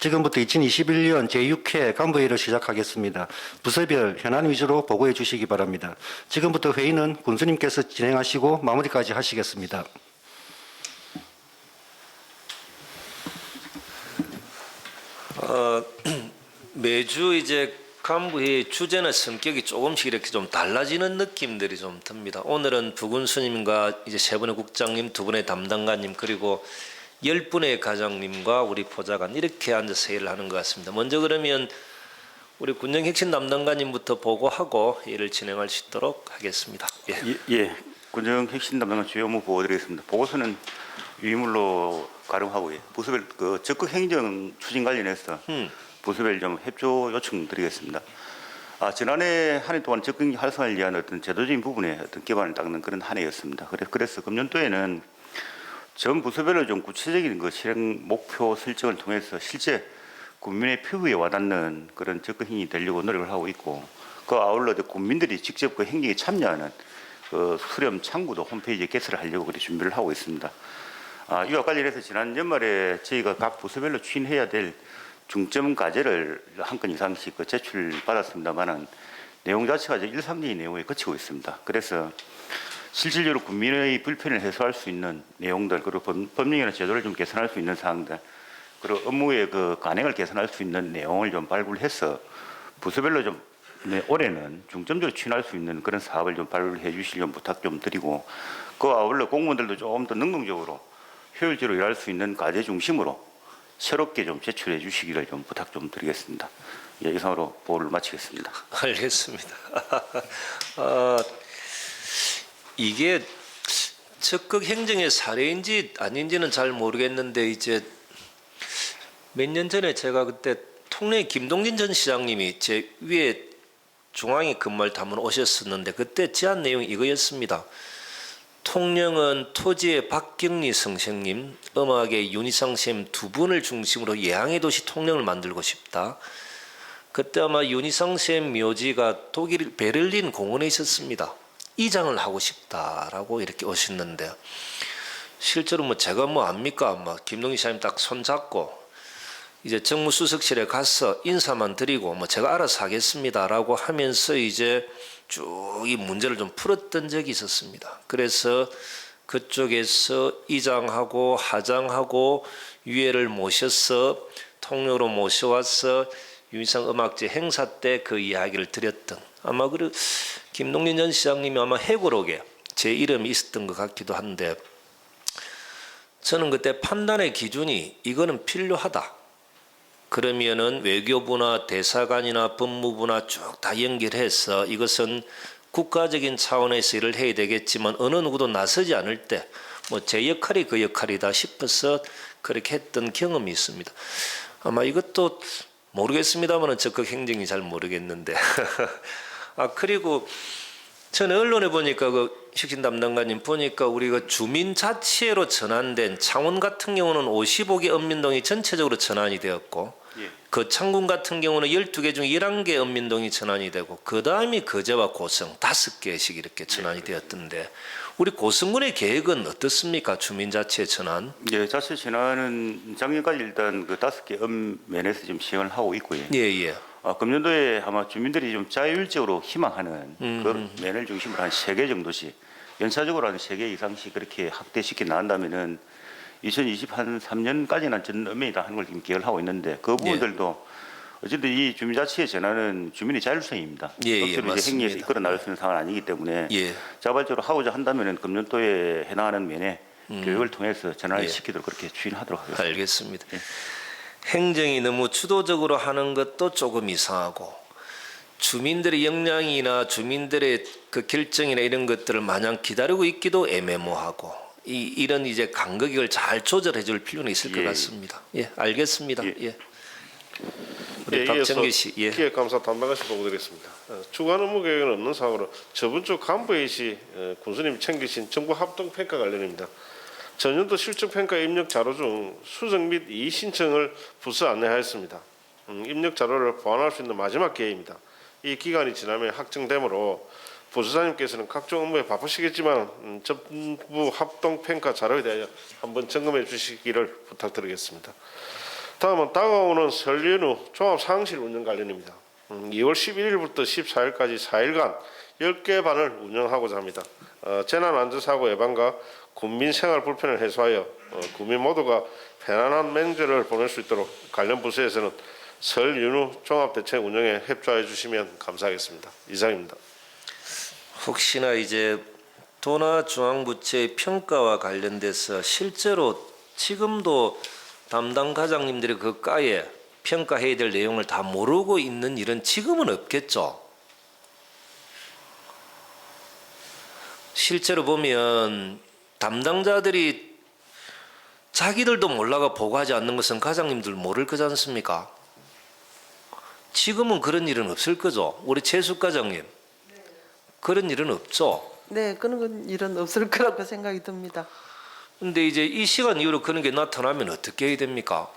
지금부터 2021년 제6회 간부회의를 시작하겠습니다. 부서별 현안 위주로 보고해 주시기 바랍니다. 지금부터 회의는 군수님께서 진행하시고 마무리까지 하시겠습니다. 매주 이제 간부회의 주제나 성격이 조금씩 이렇게 좀 달라지는 느낌들이 좀 듭니다. 오늘은 부군수님과 이제 세 분의 국장님, 두 분의 담당관님, 그리고 10분의 과장님과 우리 보좌관 이렇게 앉아서 회의를 하는 것 같습니다. 먼저 그러면 우리 군정 핵심 담당관님부터 보고하고 회의를 진행할 수 있도록 하겠습니다. 예, 군정 핵심 담당관 주요 업무 보고드리겠습니다. 보고서는 유의물로 가름하고 부서별 적극 행정 추진 관련해서 부서별 좀 협조 요청드리겠습니다. 지난해 한 해 동안 적극 활성화를 위한 어떤 제도적인 부분에 어떤 기반을 닦는 그런 한 해였습니다. 그래서 금년도에는 전 부서별로 좀 구체적인 실행 목표 설정을 통해서 실제 국민의 피부에 와닿는 그런 적극 행위 되려고 노력을 하고 있고, 그 아울러 국민들이 직접 그 행정에 참여하는 수렴 창구도 홈페이지에 개설을 하려고 그렇게 준비를 하고 있습니다. 이와 관련해서 지난 연말에 저희가 각 부서별로 추진해야 될 중점 과제를 한 건 이상씩 제출받았습니다만은 내용 자체가 일상적인 내용에 그치고 있습니다. 그래서 실질적으로 국민의 불편을 해소할 수 있는 내용들, 그리고 법령이나 제도를 좀 개선할 수 있는 사항들, 그리고 업무의 관행을 개선할 수 있는 내용을 좀 발굴해서 부서별로 좀 올해는 중점적으로 추진할 수 있는 그런 사업을 좀 발굴해 주실 좀 부탁 좀 드리고, 그 아울러 공무원들도 조금 더 능동적으로 효율적으로 일할 수 있는 과제 중심으로 새롭게 좀 제출해 주시기를 좀 부탁 좀 드리겠습니다. 예, 이상으로 보고를 마치겠습니다. 알겠습니다. 이게 적극 행정의 사례인지 아닌지는 잘 모르겠는데, 이제 몇 년 전에 제가 그때 통례 김동진 전 시장님이 제 위에 중앙에 근무를 담은 오셨었는데, 그때 제안 내용이 이거였습니다. 통령은 토지의 박경리 선생님, 음악의 윤희상 선생님 두 분을 중심으로 예향의 도시 통령을 만들고 싶다. 그때 아마 윤희상 선생님 묘지가 독일 베를린 공원에 있었습니다. 이장을 하고 싶다라고 이렇게 오셨는데, 실제로 제가 압니까? 김동진 시장님 딱 손잡고 이제 정무수석실에 가서 인사만 드리고 제가 알아서 하겠습니다라고 하면서 이제 쭉 이 문제를 좀 풀었던 적이 있었습니다. 그래서 그쪽에서 이장하고 하장하고 유해를 모셔서 통로로 모셔와서 윤희상 음악제 행사 때 그 이야기를 드렸던, 아마 김동진 전 시장님이 아마 해고록에 제 이름이 있었던 것 같기도 한데, 저는 그때 판단의 기준이 이거는 필요하다. 그러면은 외교부나 대사관이나 법무부나 쭉 다 연결해서 이것은 국가적인 차원에서 일을 해야 되겠지만 어느 누구도 나서지 않을 때 제 역할이 그 역할이다 싶어서 그렇게 했던 경험이 있습니다. 아마 이것도 모르겠습니다만 적극 행정이 잘 모르겠는데 그리고 저는 언론에 보니까 혁신 담당관님 보니까 우리가 주민자치회로 전환된 창원 같은 경우는 55개 읍민동이 전체적으로 전환이 되었고, 거창군 같은 경우는 12개 중 11개 읍민동이 전환이 되고, 그 다음이 거제와 고성 5개씩 이렇게 전환이 되었던데, 우리 고성군의 계획은 어떻습니까? 주민자치회 전환? 예, 자치 전환은 작년까지 일단 5개 읍면에서 지금 시행을 하고 있고요. 예. 금년도에 아마 주민들이 좀 자율적으로 희망하는 그 면을 중심으로 한 3개 정도씩, 연차적으로 한 3개 이상씩 그렇게 확대시켜 나간다면은 2023년까지는 전 읍면이 다 하는 걸 지금 계획을 하고 있는데, 그 부분들도 어쨌든 이 주민자치의 전환은 주민의 자율성입니다. 억지로 이제 행위에서 이끌어 나갈 수 있는 상황은 아니기 때문에 자발적으로 하고자 한다면은 금년도에 해당하는 면에 교육을 통해서 전환을 시키도록 그렇게 추진하도록 하겠습니다. 알겠습니다. 행정이 너무 주도적으로 하는 것도 조금 이상하고, 주민들의 역량이나 주민들의 그 결정이나 이런 것들을 마냥 기다리고 있기도 애매모호하고, 이런 이제 간격을 잘 조절해 줄 필요는 있을 것 같습니다. 예, 알겠습니다. 우리 박정규 씨. 기획감사 담당하신 보고드리겠습니다. 주간 업무 계획은 없는 사항으로 저번 주 간부회의 시 군수님이 챙기신 정부 합동평가 관련입니다. 전년도 실적평가 입력 자료 중 수정 및 이의 신청을 부서 안내하였습니다. 입력 자료를 보완할 수 있는 마지막 기회입니다. 이 기간이 지나면 확정되므로 부서장님께서는 각종 업무에 바쁘시겠지만 정부 합동평가 자료에 대하여 한번 점검해 주시기를 부탁드리겠습니다. 다음은 다가오는 설 연휴 종합상실 운영 관련입니다. 2월 11일부터 14일까지 4일간 10개 반을 운영하고자 합니다. 재난안전사고 예방과 국민 생활 불편을 해소하여 국민 모두가 편안한 명절을 보낼 수 있도록 관련 부서에서는 설 연휴 종합대책 운영에 협조해 주시면 감사하겠습니다. 이상입니다. 혹시나 이제 도나 중앙부처의 평가와 관련돼서 실제로 지금도 담당 과장님들이 그 과에 평가해야 될 내용을 다 모르고 있는 일은 지금은 없겠죠. 실제로 보면 담당자들이 자기들도 몰라가 보고하지 않는 것은 과장님들 모를 거지 않습니까? 지금은 그런 일은 없을 거죠. 우리 최숙 과장님. 그런 일은 없죠. 네, 그런 일은 없을 거라고 생각이 듭니다. 근데 이제 이 시간 이후로 그런 게 나타나면 어떻게 해야 됩니까?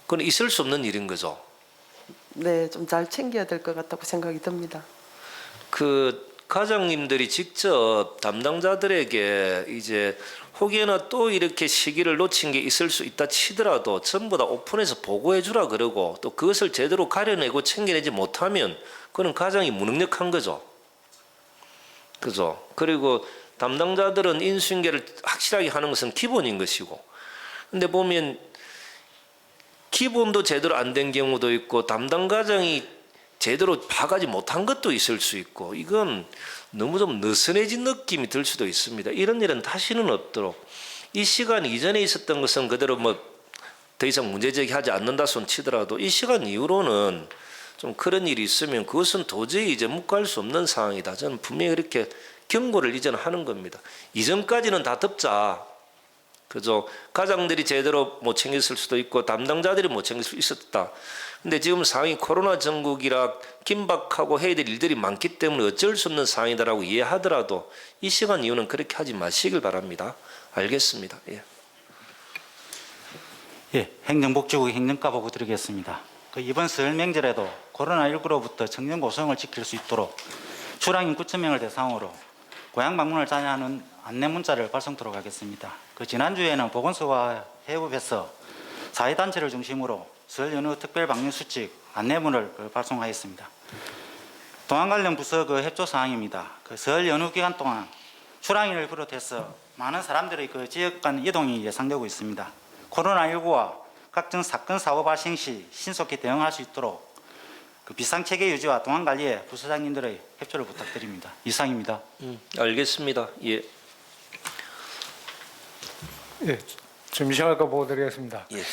그건 있을 수 없는 일인 거죠. 네, 좀 잘 챙겨야 될 것 같다고 생각이 듭니다. 그 과장님들이 직접 담당자들에게 이제 혹여나 또 이렇게 시기를 놓친 게 있을 수 있다 치더라도 전부 다 오픈해서 보고해 주라 그러고 또 그것을 제대로 가려내고 챙겨내지 못하면 그건 과장이 무능력한 거죠. 그죠? 그리고 담당자들은 인수인계를 확실하게 하는 것은 기본인 것이고, 근데 보면 기본도 제대로 안 된 경우도 있고 담당 과장이 제대로 봐가지 못한 것도 있을 수 있고, 이건 너무 좀 느슨해진 느낌이 들 수도 있습니다. 이런 일은 다시는 없도록 이 시간 이전에 있었던 것은 그대로 뭐 더 이상 문제 제기하지 않는다 손 치더라도 이 시간 이후로는 좀 그런 일이 있으면 그것은 도저히 이제 묵과할 수 없는 상황이다. 저는 분명히 그렇게 경고를 이제는 하는 겁니다. 이전까지는 다 듣자. 그죠? 과장들이 제대로 못 챙겼을 수도 있고 담당자들이 못 챙길 수 있었다. 근데 지금 상황이 코로나 전국이라 긴박하고 해야 될 일들이 많기 때문에 어쩔 수 없는 상황이다라고 이해하더라도 이 시간 이후는 그렇게 하지 마시길 바랍니다. 알겠습니다. 예. 예, 행정복지국 행정과 보고 드리겠습니다. 이번 설 명절에도 코로나19로부터 청년 고성을 지킬 수 있도록 출항인 9,000명을 대상으로 고향 방문을 자제하는 안내 문자를 발송토록 하겠습니다. 지난주에는 보건소와 해협에서 사회단체를 중심으로 설 연휴 특별 방역 수칙 안내문을 발송하였습니다. 동안 관련 부서 협조 사항입니다. 설 연휴 기간 동안 출항인을 비롯해서 많은 사람들의 지역 간 이동이 예상되고 있습니다. 코로나19와 각종 사건 사고 발생 시 신속히 대응할 수 있도록 비상체계 유지와 동안 관리에 부서장님들의 협조를 부탁드립니다. 이상입니다. 알겠습니다. 예. 예, 준비생활과 보고드리겠습니다. 예.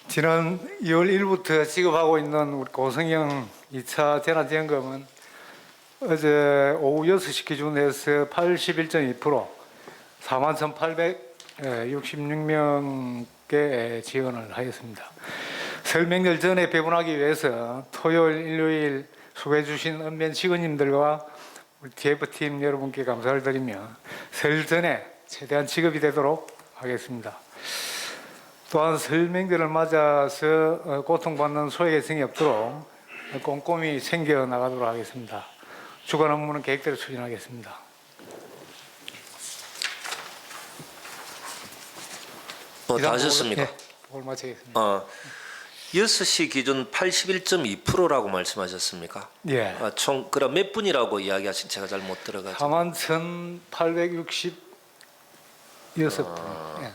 지난 2월 1일부터 지급하고 있는 우리 고성형 2차 재난지원금은 어제 오후 6시 기준해서 81.2% 41,866명께 지원을 하였습니다. 설 명절 전에 배분하기 위해서 토요일, 일요일 수고해 주신 읍면 직원님들과 우리 TF팀 여러분께 감사를 드리며 설 전에 최대한 지급이 되도록 하겠습니다. 또한 설 명절을 맞아서 고통받는 소외계층이 없도록 꼼꼼히 챙겨나가도록 하겠습니다. 주간 업무는 계획대로 추진하겠습니다. 다 하셨습니까? 예, 보고를 마치겠습니다. 6시 기준 81.2%라고 말씀하셨습니까? 예. 총 그럼 몇 분이라고 이야기하신 제가 잘 못 들어가지고. 41,866분. 예.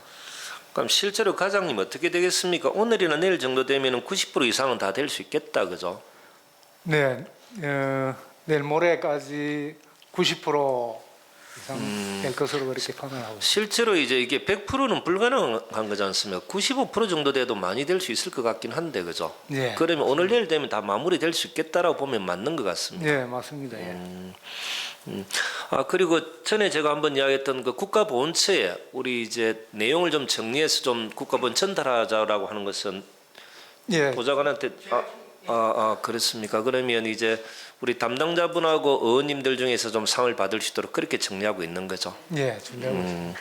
그럼 실제로 과장님 어떻게 되겠습니까? 오늘이나 내일 정도 되면 90% 이상은 다 될 수 있겠다, 그죠? 네, 내일 모레까지 90% 이상 될 것으로 그렇게 판단하고 있습니다. 실제로 이제 이게 100%는 불가능한 거지 않습니까? 95% 정도 돼도 많이 될 수 있을 것 같긴 한데, 그죠? 예. 그러면 오늘 내일 되면 다 마무리될 수 있겠다라고 보면 맞는 것 같습니다. 네, 맞습니다. 예. 그리고 전에 제가 한번 이야기했던 그 국가보훈처에 우리 이제 내용을 좀 정리해서 좀 국가보훈 전달하자라고 하는 것은 예. 보좌관한테 그렇습니까? 그러면 이제 우리 담당자분하고 의원님들 중에서 좀 상을 받을 수 있도록 그렇게 정리하고 있는 거죠. 예, 준비하고 있습니다.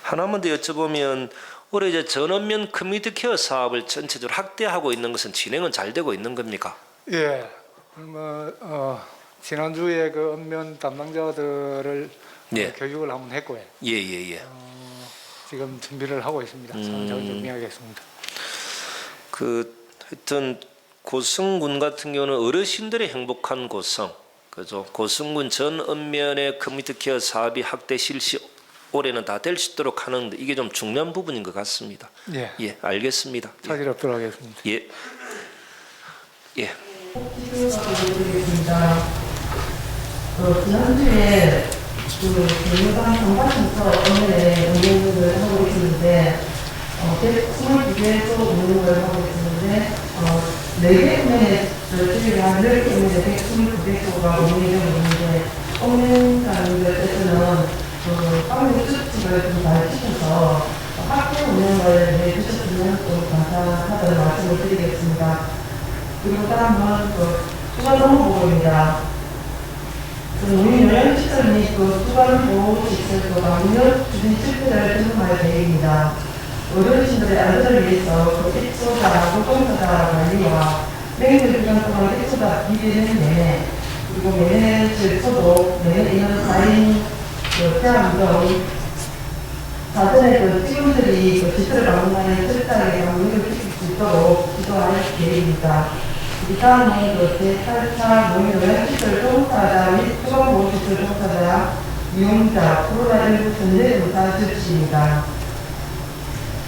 하나만 더 여쭤보면 올해 이제 전원면 커뮤니티 케어 사업을 전체적으로 확대하고 있는 것은 진행은 잘 되고 있는 겁니까? 예, 지난주에 그 읍면 담당자들을 예. 교육을 한번 했고요. 예. 지금 준비를 하고 있습니다. 상황을 준비하겠습니다. 하여튼 고성군 같은 경우는 어르신들의 행복한 고성, 그죠? 고성군 전 읍면의 커뮤니티 케어 사업이 확대 실시 올해는 다 될 수 있도록 하는데 이게 좀 중요한 부분인 것 같습니다. 예, 예, 알겠습니다. 차질 없도록 하겠습니다. 예, 예. 드리겠습니다. 지난주에 경로당 정관청서 오늘에 운영을 하고 있었는데 122개 또 운영을 하고 있었는데 4개 운영에 저희가 늘 운영에 122개가 운영이 되고 있는데 운영하는 것에서는 방문 수칙을 좀 밝히셔서 학교 운영을 해주셨으면 좀 감사하다는 말씀을 드리겠습니다. 그리고 다음은 주간 업무보고입니다. 우리 요양시설 및 주간 보호시설 방문 주민 실태를 점검할 계획입니다. 어르신들의 안전을 위해서 입소자, 교통사자 관리와 맹일 기간 동안 입소자 비대는 매매, 그리고 매매 소독, 매매 인원 4인 태양 등 사전에 직원들이 시설을 방문하는 철저하게 방문을 지킬 수 있도록 지도할 계획입니다. 이 다음은 제8차 노인요양시설 종사자 및 주간보호시설 종사자, 이용자, 코로나19 전제조사 실시입니다.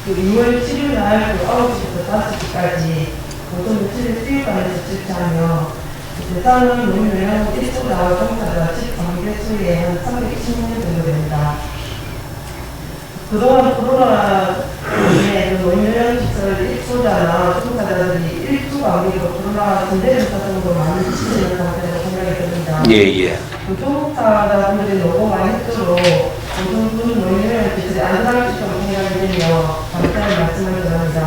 2월 7일 날 9시부터 5시까지 고성 7일 수요일간에서 실시하며 대상은 노인요양 1소자 종사자 13개소에 한 320명 정도 됩니다. 그동안 코로나에 노인요양시설 1소자나 종사자들이 1주 관계로 코로나 전대조사 정도 많이 지치는 상태로 생각이 듭니다. 예. 종사자분들이 너무 많이 했도록 고성군 노인요양시설이 안전할 수 있도록 생각이 되며 감사의 말씀을 전합니다.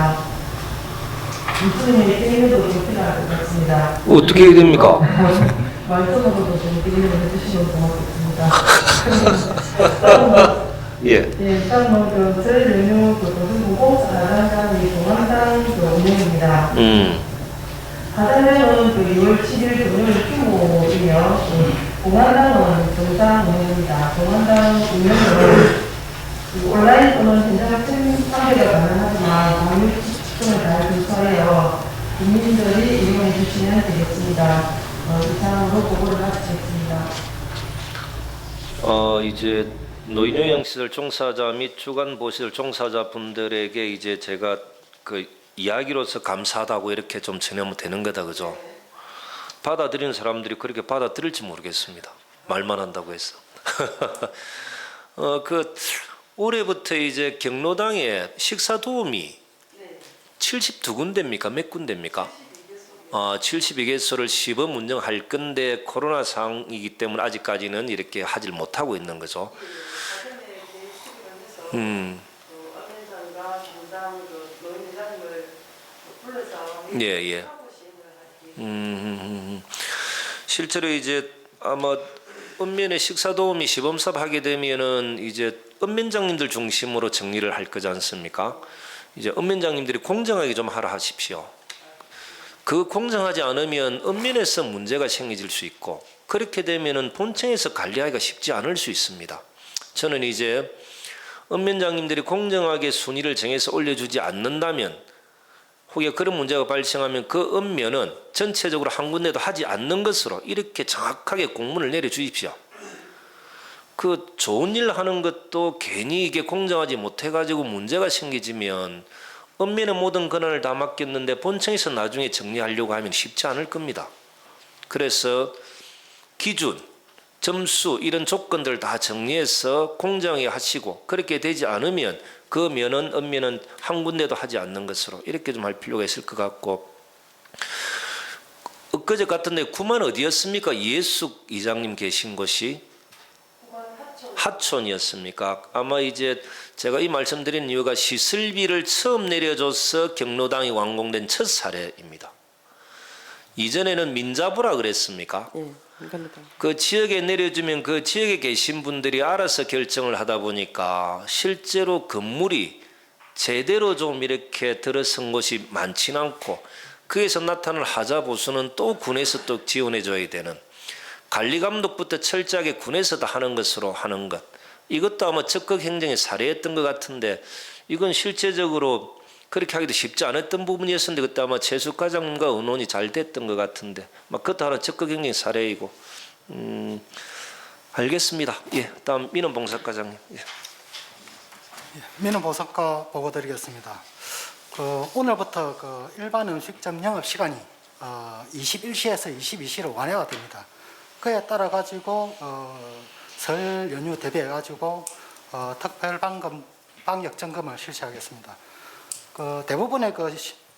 이분의 게임도 좀 필요할 것 같습니다. 어떻게 해야 됩니까? 말씀으로도 좀 게임을 해주시면 고맙겠습니다. 예. 일단 저희 연휴 고등공공사 나단장이 동안당 운영입니다. 하단장은 2월 7일 금요일 휴무이며 공안당은 정상 운영입니다. 공안당 운영은 온라인 또는 현장 참여가 가능하지만 방역 지침을 잘 준수하여 국민들이 이용해 주시면 되겠습니다. 이상으로 보고를 마치겠습니다. 이제 노인요양시설 종사자 및 주간보호시설 종사자 분들에게 이제 제가 그 이야기로서 감사하다고 이렇게 좀 전하면 되는 거다, 그죠? 받아들이는 사람들이 그렇게 받아들일지 모르겠습니다. 말만 한다고 해서. 올해부터 이제 경로당에 식사 도우미 72군데입니까? 몇 군데입니까? 72개소를 시범 운영할 건데 코로나 상황이기 때문에 아직까지는 이렇게 하질 못하고 있는 거죠. 예. 실제로 이제 아마 읍면의 식사 도우미 시범 사업 하게 되면은 이제 읍면장님들 중심으로 정리를 할 거지 않습니까? 이제 읍면장님들이 공정하게 좀 하라 하십시오. 그 공정하지 않으면 읍면에서 문제가 생길 수 있고 그렇게 되면은 본청에서 관리하기가 쉽지 않을 수 있습니다. 저는 이제 읍면장님들이 공정하게 순위를 정해서 올려주지 않는다면 혹여 그런 문제가 발생하면 그 읍면은 전체적으로 한 군데도 하지 않는 것으로 이렇게 정확하게 공문을 내려주십시오. 그 좋은 일 하는 것도 괜히 이게 공정하지 못해가지고 문제가 생기지면 읍면의 모든 권한을 다 맡겼는데 본청에서 나중에 정리하려고 하면 쉽지 않을 겁니다. 그래서 기준, 점수 이런 조건들 다 정리해서 공정하게 하시고 그렇게 되지 않으면 그 면은 읍면은 한 군데도 하지 않는 것으로 이렇게 좀 할 필요가 있을 것 같고 엊그제 같은데 구만 어디였습니까? 이해숙 이장님 계신 곳이 하촌이었습니까? 아마 이제 제가 이 말씀드린 이유가 시설비를 처음 내려줘서 경로당이 완공된 첫 사례입니다. 이전에는 민자부라 그랬습니까? 그 지역에 내려주면 그 지역에 계신 분들이 알아서 결정을 하다 보니까 실제로 건물이 제대로 좀 이렇게 들어선 곳이 많지는 않고 그에서 나타날 하자 보수는 또 군에서 또 지원해 줘야 되는 관리감독부터 철저하게 군에서 다 하는 것으로 하는 것 이것도 아마 적극 행정의 사례였던 것 같은데 이건 실제적으로 그렇게 하기도 쉽지 않았던 부분이었는데 그때 아마 최수 과장님과 의논이 잘 됐던 것 같은데 막 그것도 하나 적극 행정 사례이고 알겠습니다. 예, 다음 민원봉사과장님. 예. 민원보상과 보고 드리겠습니다. 오늘부터 일반 음식점 영업 시간이 21시에서 22시로 완화가 됩니다. 그에 따라 가지고 설 연휴 대비해 가지고 특별 방역 점검을 실시하겠습니다. 대부분의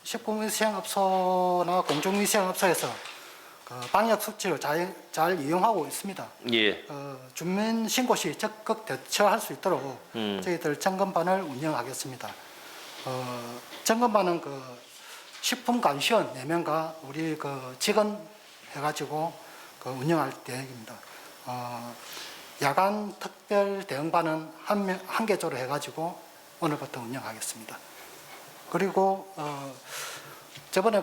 식품위생업소나 공중위생업소에서 방역 수칙을 잘 이용하고 있습니다. 예. 주민 신고 시 적극 대처할 수 있도록 저희들 점검반을 운영하겠습니다. 점검반은 식품감시원 4명과 우리 직원 해가지고 운영할 계획입니다. 야간 특별 대응반은 한 개조로 해가지고 오늘부터 운영하겠습니다. 그리고 저번에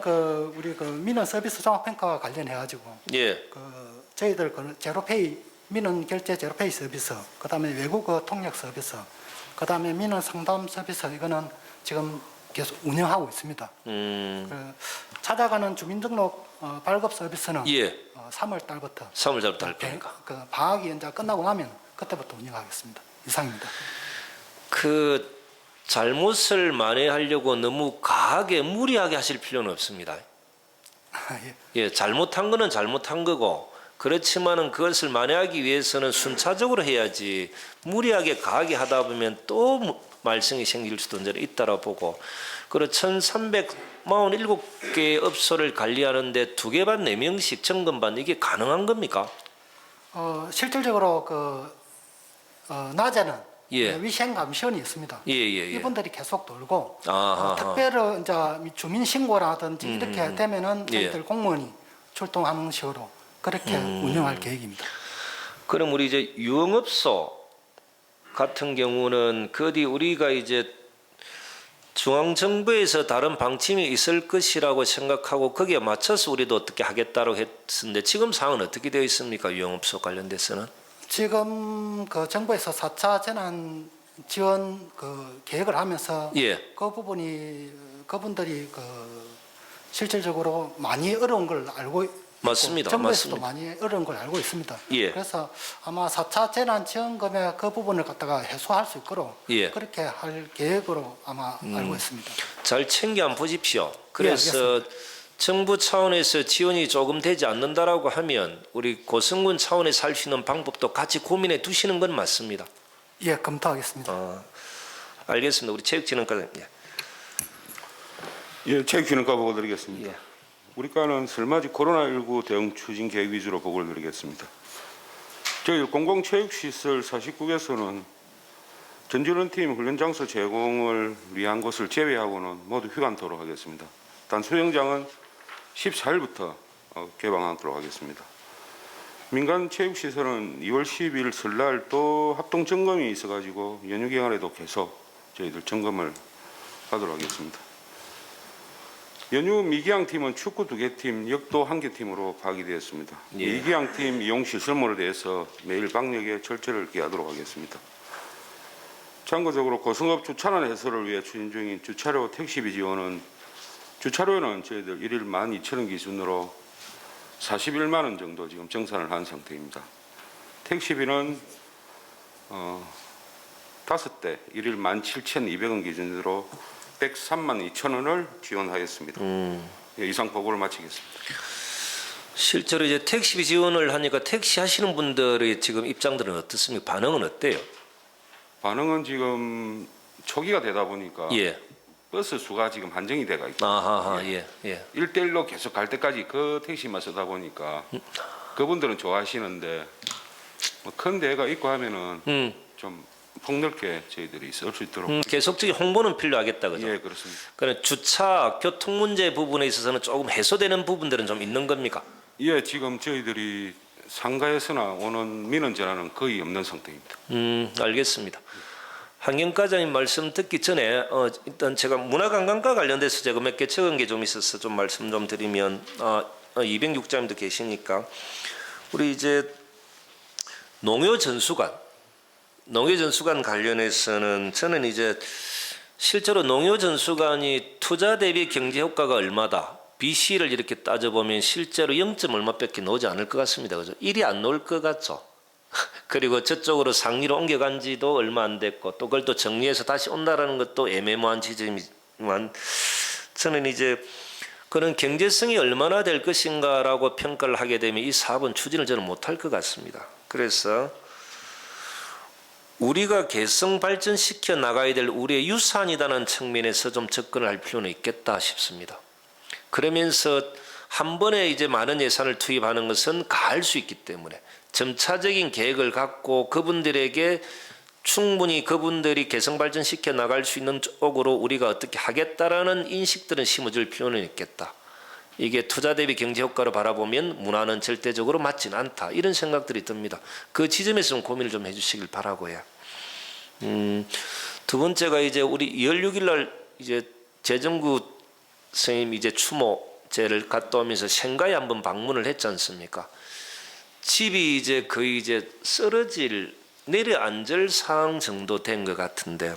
우리 민원 서비스 종합평가와 관련해가지고 예. 저희들 제로페이 민원 결제 제로페이 서비스, 그다음에 외국어 통역 서비스, 그다음에 민원 상담 서비스 이거는 지금 계속 운영하고 있습니다. 찾아가는 주민등록 발급 서비스는 예. 3월 달부터 3월 달부터 할 거니까. 방학이 이제 끝나고 나면 그때부터 운영하겠습니다. 이상입니다. 잘못을 만회하려고 너무 과하게 무리하게 하실 필요는 없습니다. 예. 예, 잘못한 거는 잘못한 거고 그렇지만은 그것을 만회하기 위해서는 순차적으로 해야지 무리하게 과하게 하다 보면 또 말썽이 생길 수도 있다라 보고 그리고 1347개 업소를 관리하는데 2개 반 4명씩 점검반 이게 가능한 겁니까? 실질적으로 낮에는 예. 위생감시원이 있습니다. 예. 이분들이 계속 돌고 아하하. 특별히 이제 주민 신고라든지 이렇게 되면은 예. 저희들 공무원이 출동하는 식으로 그렇게 운영할 계획입니다. 그럼 우리 이제 유흥업소 같은 경우는 어디 우리가 이제 중앙정부에서 다른 방침이 있을 것이라고 생각하고 거기에 맞춰서 우리도 어떻게 하겠다고 했었는데 지금 상황은 어떻게 되어 있습니까? 유흥업소 관련돼서는? 지금 정부에서 4차 재난 지원 계획을 하면서 예. 그 부분이 그분들이 실질적으로 많이 어려운 걸 알고 있고 맞습니다. 정부에서도 맞습니다. 많이 어려운 걸 알고 있습니다. 예. 그래서 아마 4차 재난 지원금의 그 부분을 갖다가 해소할 수 있도록 예. 그렇게 할 계획으로 아마 알고 있습니다. 잘 챙겨 한번 보십시오. 그래서 알겠습니다. 정부 차원에서 지원이 조금 되지 않는다라고 하면 우리 고성군 차원에서 할 수 있는 방법도 같이 고민해 두시는 건 맞습니다. 예, 검토하겠습니다. 알겠습니다. 우리 체육진흥과장님. 예. 예, 체육진흥과 보고 드리겠습니다. 예. 우리 과는 설맞이 코로나19 대응 추진 계획 위주로 보고를 드리겠습니다. 저희 공공체육시설 49개소는 전지훈련팀 훈련장소 제공을 위한 것을 제외하고는 모두 휴관토록 하겠습니다. 단 수영장은 14일부터 개방하도록 하겠습니다. 민간 체육시설은 2월 10일 설날 또 합동 점검이 있어가지고 연휴 기간에도 계속 저희들 점검을 하도록 하겠습니다. 연휴 미기양 팀은 축구 2개 팀, 역도 1개 팀으로 파기되었습니다. 예. 미기양 팀 이용 시설물에 대해서 매일 방역에 철저를 기하도록 하겠습니다. 참고적으로 고성업 주차난 해소를 위해 추진 중인 주차료 택시비 지원은 주차료는 저희들 1일 12,000원 기준으로 41만 원 정도 지금 정산을 한 상태입니다. 택시비는 5대 1일 17,200원 기준으로 103만 2천 원을 지원하였습니다. 예, 이상 보고를 마치겠습니다. 실제로 이제 택시비 지원을 하니까 택시 하시는 분들의 지금 입장들은 어떻습니까? 반응은 어때요? 반응은 지금 초기가 되다 보니까 예. 버스 수가 지금 한정이 돼가 있고 아하하, 예. 1대1로 계속 갈 때까지 그 택시만 쓰다 보니까 그분들은 좋아하시는데 큰 대회가 있고 하면은 좀 폭넓게 저희들이 쓸 수 있도록 계속적인 홍보는 필요하겠다, 그죠? 예, 그렇습니다. 그래 주차 교통 문제 부분에 있어서는 조금 해소되는 부분들은 좀 있는 겁니까? 예, 지금 저희들이 상가에서나 오는 민원 전화는 거의 없는 상태입니다. 알겠습니다. 환경과장님 말씀 듣기 전에 일단 제가 문화관광과 관련돼서 제가 몇 개 적은 게 좀 있어서 좀 말씀 좀 드리면 206장님도 계시니까 우리 이제 농협 전수관 관련해서는 저는 이제 실제로 농요 전수관이 투자 대비 경제 효과가 얼마다 BC를 이렇게 따져보면 실제로 0. 얼마밖에 나오지 않을 것 같습니다. 그죠? 1이 안 나올 것 같죠. 그리고 저쪽으로 상리로 옮겨간 지도 얼마 안 됐고 또 그걸 또 정리해서 다시 온다라는 것도 애매모호한 지점이지만 저는 이제 그런 경제성이 얼마나 될 것인가라고 평가를 하게 되면 이 사업은 추진을 저는 못할 것 같습니다. 그래서 우리가 개성 발전시켜 나가야 될 우리의 유산이라는 측면에서 좀 접근을 할 필요는 있겠다 싶습니다. 그러면서 한 번에 이제 많은 예산을 투입하는 것은 가할 수 있기 때문에 점차적인 계획을 갖고 그분들에게 충분히 그분들이 개성 발전시켜 나갈 수 있는 쪽으로 우리가 어떻게 하겠다라는 인식들은 심어줄 필요는 있겠다. 이게 투자 대비 경제 효과로 바라보면 문화는 절대적으로 맞지는 않다. 이런 생각들이 듭니다. 그 지점에서 좀 고민을 좀 해주시길 바라고요. 두 번째가 이제 우리 16일 날 이제 재정구 선생님 이제 추모제를 갔다 오면서 생가에 한번 방문을 했지 않습니까? 집이 이제 거의 이제 쓰러질 내려앉을 상황 정도 된 것 같은데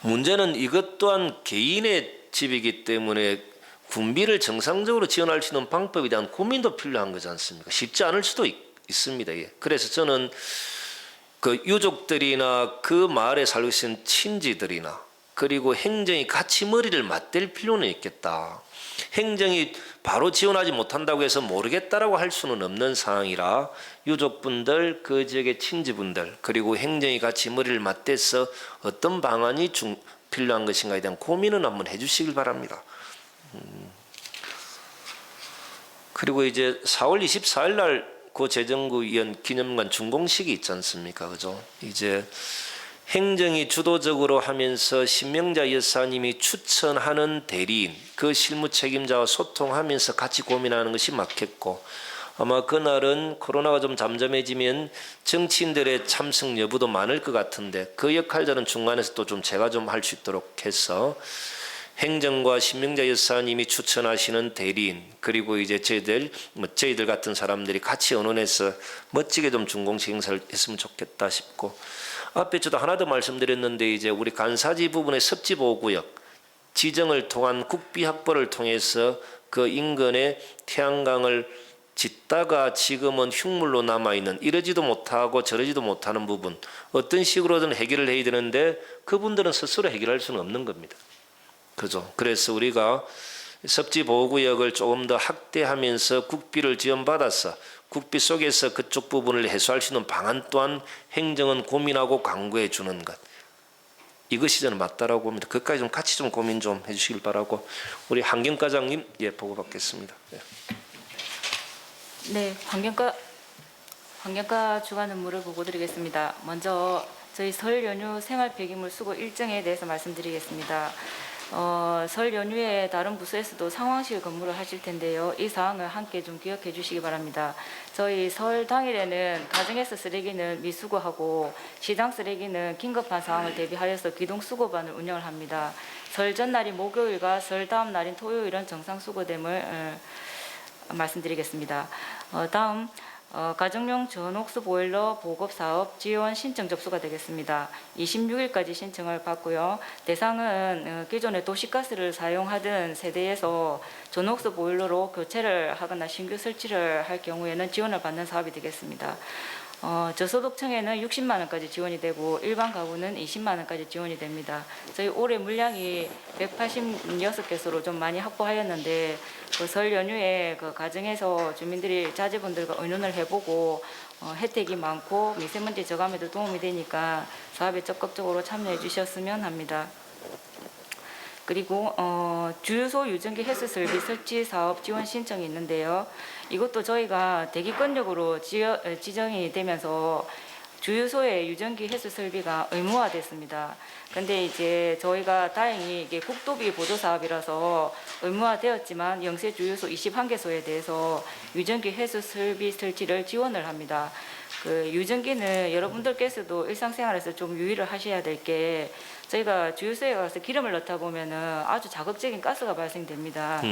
문제는 이것 또한 개인의 집이기 때문에 군비를 정상적으로 지원할 수 있는 방법에 대한 고민도 필요한 거지 않습니까? 쉽지 않을 수도 있습니다. 예. 그래서 저는 그 유족들이나 그 마을에 살고 있는 친지들이나 그리고 행정이 같이 머리를 맞댈 필요는 있겠다. 행정이 바로 지원하지 못한다고 해서 모르겠다라고 할 수는 없는 상황이라 유족분들, 그 지역의 친지분들 그리고 행정이 같이 머리를 맞대서 어떤 방안이 필요한 것인가에 대한 고민은 한번 해주시길 바랍니다. 그리고 이제 4월 24일 날 고 재정구 위원 기념관 준공식이 있지 않습니까? 그죠? 이제 행정이 주도적으로 하면서 신명자 여사님이 추천하는 대리인, 그 실무 책임자와 소통하면서 같이 고민하는 것이 맞겠고 아마 그날은 코로나가 좀 잠잠해지면 정치인들의 참석 여부도 많을 것 같은데 그 역할 저는 중간에서 또 좀 제가 좀 할 수 있도록 해서 행정과 신명자 여사님이 추천하시는 대리인 그리고 이제 저희들 같은 사람들이 같이 언론에서 멋지게 좀 준공식 행사를 했으면 좋겠다 싶고 앞에 저도 하나 더 말씀드렸는데 이제 우리 간사지 부분의 섭지보호구역 지정을 통한 국비 확보를 통해서 그 인근에 태양광을 짓다가 지금은 흉물로 남아있는 이러지도 못하고 저러지도 못하는 부분 어떤 식으로든 해결을 해야 되는데 그분들은 스스로 해결할 수는 없는 겁니다. 그죠? 그래서 우리가 섭지보호구역을 조금 더 확대하면서 국비를 지원받아서 국비 속에서 그쪽 부분을 해소할 수 있는 방안 또한 행정은 고민하고 강구해 주는 것. 이것이 저는 맞다라고 봅니다. 그것까지 좀 같이 좀 고민 좀 해주시길 바라고 우리 환경과장님 보고받겠습니다. 네, 환경과 주관 업무를 보고드리겠습니다. 먼저 저희 설 연휴 생활 폐기물 수거 일정에 대해서 말씀드리겠습니다. 설 연휴에 다른 부서에서도 상황실 근무를 하실 텐데요. 이 사항을 함께 좀 기억해 주시기 바랍니다. 저희 설 당일에는 가정에서 쓰레기는 미수거하고 시장 쓰레기는 긴급한 상황을 대비하여서 기동 수거반을 운영을 합니다. 설 전날인 목요일과 설 다음 날인 토요일은 정상 수거됨을 말씀드리겠습니다. 다음 가정용 전옥수 보일러 보급 사업 지원 신청 접수가 되겠습니다. 26일까지 신청을 받고요. 대상은 기존에 도시가스를 사용하던 세대에서 전옥수 보일러로 교체를 하거나 신규 설치를 할 경우에는 지원을 받는 사업이 되겠습니다. 저소득층에는 60만 원까지 지원이 되고 일반 가구는 20만 원까지 지원이 됩니다. 저희 올해 물량이 186개소로 좀 많이 확보하였는데 그 설 연휴에 그 가정에서 주민들이 자제분들과 의논을 해보고 혜택이 많고 미세먼지 저감에도 도움이 되니까 사업에 적극적으로 참여해 주셨으면 합니다. 그리고 주유소 유전기 해수 설비 설치 사업 지원 신청이 있는데요. 이것도 저희가 대기권역으로 지정이 되면서 주유소의 유전기 해수 설비가 의무화됐습니다. 근데 이제 저희가 다행히 이게 국도비 보조 사업이라서 의무화되었지만 영세 주유소 21개소에 대해서 유전기 해수 설비 설치를 지원을 합니다. 그 유증기는 여러분들께서도 일상생활에서 좀 유의를 하셔야 될 게 저희가 주유소에 가서 기름을 넣다 보면은 아주 자극적인 가스가 발생됩니다.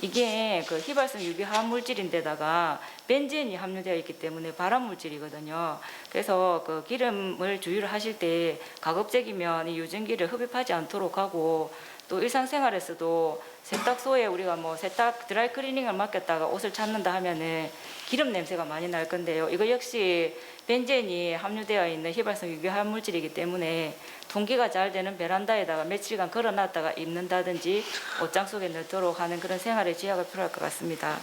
이게 그 휘발성 유기 화학 물질인데다가 벤젠이 함유되어 있기 때문에 발암 물질이거든요. 그래서 그 기름을 주유를 하실 때 가급적이면 이 유증기를 흡입하지 않도록 하고 또 일상생활에서도 세탁소에 우리가 뭐 세탁 드라이 클리닝을 맡겼다가 옷을 찾는다 하면은 기름 냄새가 많이 날 건데요. 이거 역시 벤젠이 함유되어 있는 휘발성 유기화학 물질이기 때문에 통기가 잘 되는 베란다에다가 며칠간 걸어놨다가 입는다든지 옷장 속에 넣도록 하는 그런 생활의 지혜가 필요할 것 같습니다.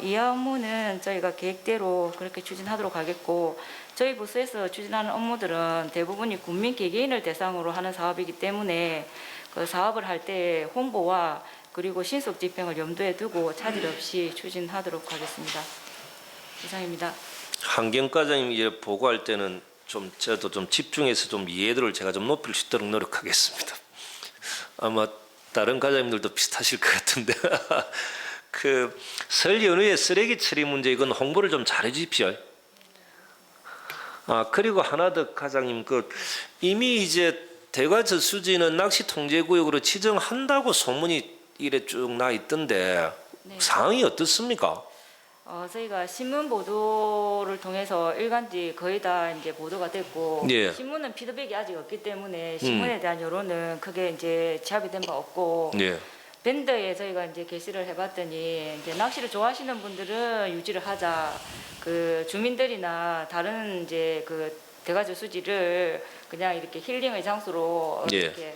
이 업무는 저희가 계획대로 그렇게 추진하도록 하겠고 저희 부서에서 추진하는 업무들은 대부분이 국민 개개인을 대상으로 하는 사업이기 때문에 그 사업을 할 때 홍보와 그리고 신속 집행을 염두에 두고 차질 없이 추진하도록 하겠습니다. 이상입니다. 환경과장님 이제 보고할 때는 좀 저도 좀 집중해서 좀 이해도를 제가 좀 높일 수 있도록 노력하겠습니다. 아마 다른 과장님들도 비슷하실 것 같은데 그 설 연휴에 쓰레기 처리 문제 이건 홍보를 좀 잘해 주십시오. 그리고 하나 더 과장님 그 이미 이제 대가 저수지는 낚시 통제 구역으로 지정한다고 소문이 이래 쭉 나 있던데 네. 상황이 어떻습니까? 저희가 신문 보도를 통해서 일간지 거의 다 이제 보도가 됐고 예. 신문은 피드백이 아직 없기 때문에 신문에 대한 여론은 크게 이제 취합이 된 바 없고 예. 밴드에 저희가 이제 게시를 해봤더니 이제 낚시를 좋아하시는 분들은 유지를 하자. 그 주민들이나 다른 이제 그 대가저수지를 그냥 이렇게 힐링의 장소로 예. 이렇게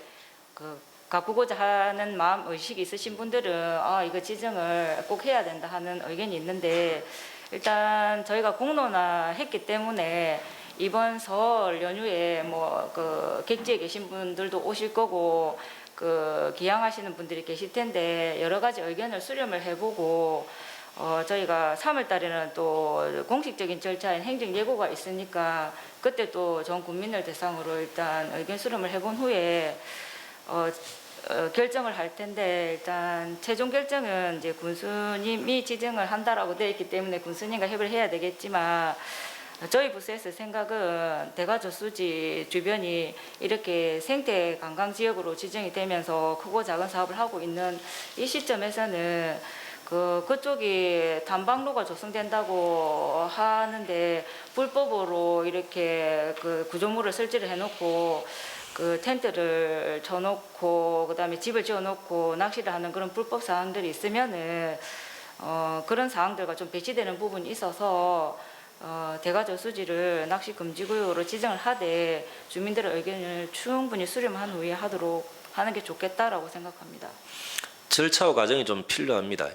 그 가꾸고자 하는 마음 의식이 있으신 분들은 이거 지정을 꼭 해야 된다 하는 의견이 있는데 일단 저희가 공론화했기 때문에 이번 설 연휴에 뭐 그 객지에 계신 분들도 오실 거고 그 기양하시는 분들이 계실 텐데 여러 가지 의견을 수렴을 해보고 저희가 3월 달에는 또 공식적인 절차인 행정 예고가 있으니까 그때 또 전 국민을 대상으로 일단 의견 수렴을 해본 후에 결정을 할 텐데 일단 최종 결정은 이제 군수님이 지정을 한다라고 되어 있기 때문에 군수님과 협의를 해야 되겠지만 저희 부서에서 생각은 대가저수지 주변이 이렇게 생태 관광 지역으로 지정이 되면서 크고 작은 사업을 하고 있는 이 시점에서는 그쪽이 단방로가 조성된다고 하는데 불법으로 이렇게 그 구조물을 설치를 해놓고 그 텐트를 쳐놓고 그다음에 집을 지어놓고 낚시를 하는 그런 불법 사항들이 있으면은 그런 사항들과 좀 배치되는 부분이 있어서 대가저수지를 낚시 금지구역으로 지정을 하되 주민들의 의견을 충분히 수렴한 후에 하도록 하는 게 좋겠다라고 생각합니다. 절차와 과정이 좀 필요합니다.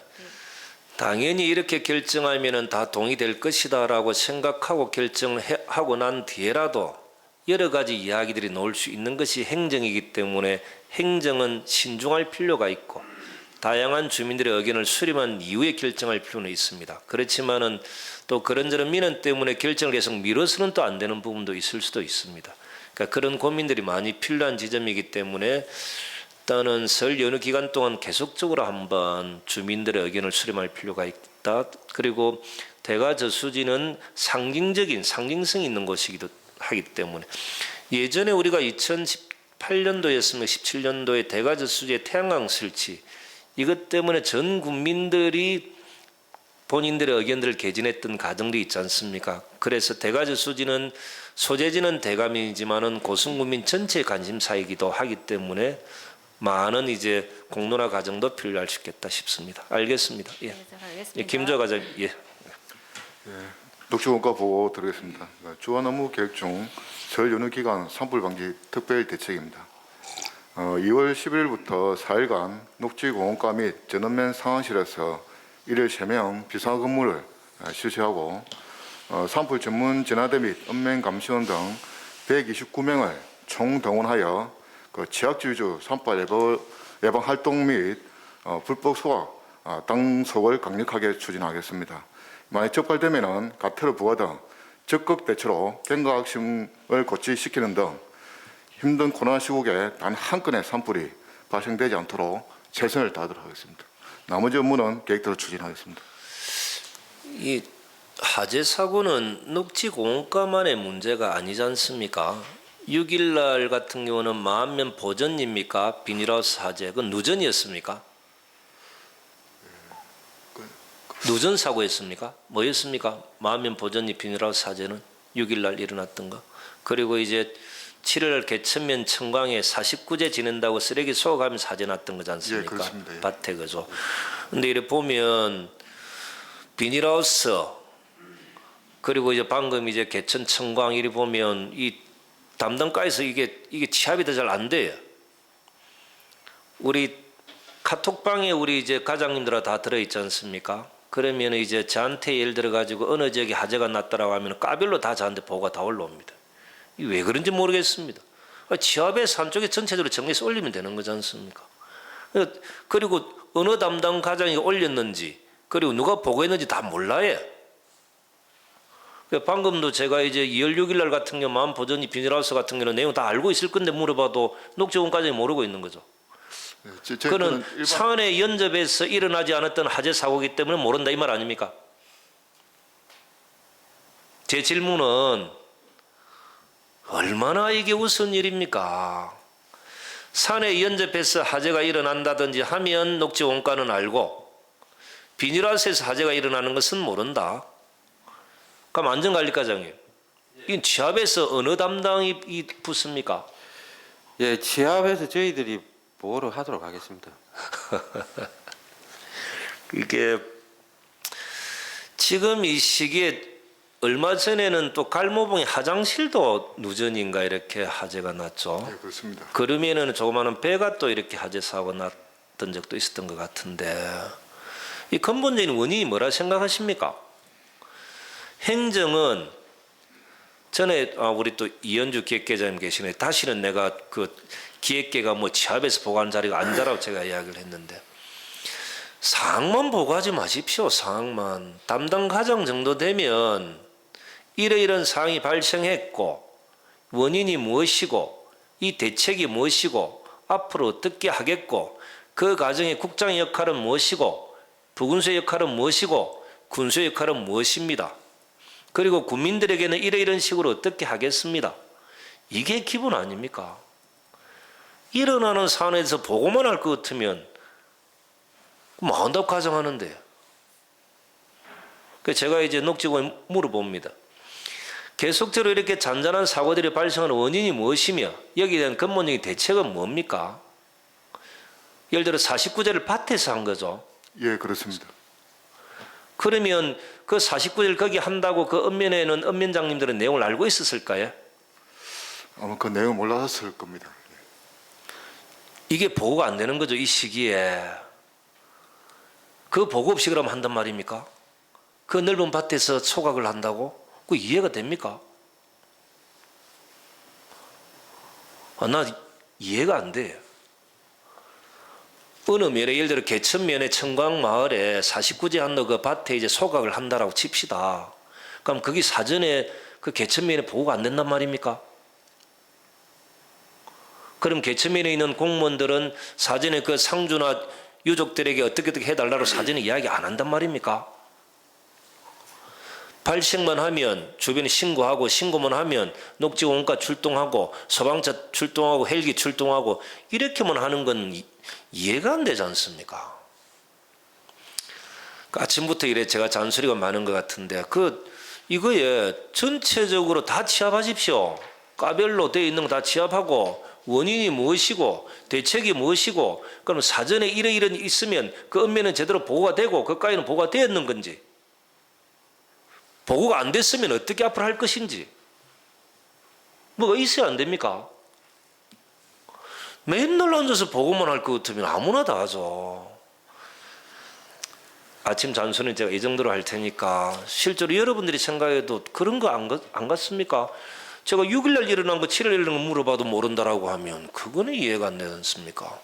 당연히 이렇게 결정하면은 다 동의될 것이다라고 생각하고 결정하고 난 뒤에라도 여러 가지 이야기들이 나올 수 있는 것이 행정이기 때문에 행정은 신중할 필요가 있고 다양한 주민들의 의견을 수렴한 이후에 결정할 필요는 있습니다. 그렇지만은 또 그런저런 민원 때문에 결정을 계속 미뤄서는 또 안 되는 부분도 있을 수도 있습니다. 그러니까 그런 고민들이 많이 필요한 지점이기 때문에 일단은 설 연휴 기간 동안 계속적으로 한번 주민들의 의견을 수렴할 필요가 있다. 그리고 대가저수지는 상징성 있는 곳이기도 하기 때문에 예전에 우리가 2018년도였으면 17년도에 대가저수지의 태양광 설치 이것 때문에 전 국민들이 본인들의 의견들을 개진했던 가정도 있지 않습니까? 그래서 대가저수지는 소재지는 대감이지만은 고승국민 전체의 관심사이기도 하기 때문에 많은 이제 공론화 과정도 필요할 수 있겠다 싶습니다. 알겠습니다. 예. 네, 잘 알겠습니다. 예, 김조 과장. 예. 녹지공과 보고 드리겠습니다. 주간 업무 계획 중 설 연휴 기간 산불 방지 특별 대책입니다. 2월 11일부터 4일간 녹지공원과 및 전원면 상황실에서 일일 3명 비상근무를 실시하고 산불 전문 진화대 및 읍면 감시원 등 129명을 총동원하여 지역주의주 산불 예방 활동 및 불법 소각, 당속을 강력하게 추진하겠습니다. 만약 적발되면 가태료 부과 등 적극 대처로 경각심을 고취시키는 등 힘든 코로나 시국에 단 한 건의 산불이 발생되지 않도록 최선을 다하도록 하겠습니다. 나머지 업무는 계획대로 추진하겠습니다. 이 화재 사고는 녹지공원가만의 문제가 아니지 않습니까? 6일 날 같은 경우는 만면 보전입니까? 비닐하우스 화재 그건 누전이었습니까? 누전 사고였습니까? 뭐였습니까? 만면 보전이 비닐하우스 화재는 6일 날 일어났던 거. 그리고 이제 7월 개천면 청광에 49제 지낸다고 쓰레기 수거하면서 화재 났던 거지 않습니까? 예, 그렇습니다. 예. 밭에 그죠. 근데 이렇게 보면 비닐하우스 그리고 이제 방금 이제 개천 청광 이리 보면 이 담당과에서 이게 취합이 더 잘 안 돼요. 우리 카톡방에 우리 이제 과장님들하고 다 들어 있지 않습니까? 그러면 이제 저한테 예를 들어 가지고 어느 지역에 화재가 났다라고 하면 과별로 다 저한테 보고가 다 올라옵니다. 이게 왜 그런지 모르겠습니다. 취합에서 한쪽에 전체적으로 정리해서 올리면 되는 거지 않습니까? 그리고 어느 담당 과장이 올렸는지 그리고 누가 보고했는지 다 몰라요. 방금도 제가 이제 2월 6일 날 같은 경우 마음 보전이 비닐하우스 같은 경우는 내용 다 알고 있을 건데 물어봐도 녹지공원까지 모르고 있는 거죠. 그는 사안의 연접에서 일어나지 않았던 화재 사고이기 때문에 모른다 이 말 아닙니까? 제 질문은 얼마나 이게 우스운 일입니까? 산에 연접해서 화재가 일어난다든지 하면 녹지공원가는 알고 비닐하우스에서 화재가 일어나는 것은 모른다. 그럼 안전관리과장님, 이 취합에서 어느 담당이 붙습니까? 예, 취합에서 저희들이 보호를 하도록 하겠습니다. 이게 지금 이 시기에 얼마 전에는 또 갈모봉의 화장실도 누전인가 이렇게 화재가 났죠. 네, 그렇습니다. 그러면은 조그마한 배가 또 이렇게 화재 사고 났던 적도 있었던 것 같은데 이 근본적인 원인이 뭐라 생각하십니까? 행정은 전에 우리 또 이현주 기획계장님 계시네. 다시는 내가 그 기획계가 뭐 취합에서 보고하는 자리가 아니다라고 제가 이야기를 했는데 사항만 보고하지 마십시오. 사항만. 담당 과장 정도 되면 이런 사항이 발생했고 원인이 무엇이고 이 대책이 무엇이고 앞으로 어떻게 하겠고 그 과정의 국장의 역할은 무엇이고 부군수의 역할은 무엇이고 군수의 역할은 무엇입니다. 그리고 국민들에게는 이런 식으로 어떻게 하겠습니다. 이게 기본 아닙니까? 일어나는 사안에서 보고만 할 것 같으면 뭐 한다고 가정하는데. 그래서 제가 이제 녹지공원에 물어봅니다. 계속적으로 이렇게 잔잔한 사고들이 발생하는 원인이 무엇이며 여기에 대한 근본적인 대책은 뭡니까? 예를 들어 49제를 밭에서 한 거죠. 예, 그렇습니다. 그러면 그 49제를 거기 한다고 그 읍면에는 읍면장님들은 내용을 알고 있었을까요? 아마 그 내용 몰랐을 겁니다. 이게 보고가 안 되는 거죠. 이 시기에. 그 보고 없이 그럼 한단 말입니까? 그 넓은 밭에서 소각을 한다고? 그 이해가 됩니까? 나 이해가 안 돼요. 어느 면에 예를 들어 개천면에 청광마을에 49제 한도 그 밭에 이제 소각을 한다라고 칩시다. 그럼 그게 사전에 그 개천면에 보고가 안 된단 말입니까? 그럼 개천면에 있는 공무원들은 사전에 그 상주나 유족들에게 어떻게 해달라고 사전에 이야기 안 한단 말입니까? 발생만 하면 주변에 신고하고 신고만 하면 녹지공원과 출동하고 소방차 출동하고 헬기 출동하고 이렇게만 하는 건 이해가 안 되지 않습니까? 아침부터 이래 제가 잔소리가 많은 것 같은데 이거에 전체적으로 다 취합하십시오. 과별로 되어 있는 거 다 취합하고 원인이 무엇이고 대책이 무엇이고 그럼 사전에 이런 있으면 그 읍면은 제대로 보고가 되고 그까지는 보고가 되었는 건지 보고가 안 됐으면 어떻게 앞으로 할 것인지 뭐가 있어야 안 됩니까? 맨날 앉아서 보고만 할 것 같으면 아무나 다 하죠. 아침 잔소리는 제가 이 정도로 할 테니까 실제로 여러분들이 생각해도 그런 거 안 같습니까? 제가 6일날 일어난 거 7일 일어난 거 물어봐도 모른다라고 하면 그거는 이해가 안 되지 않습니까?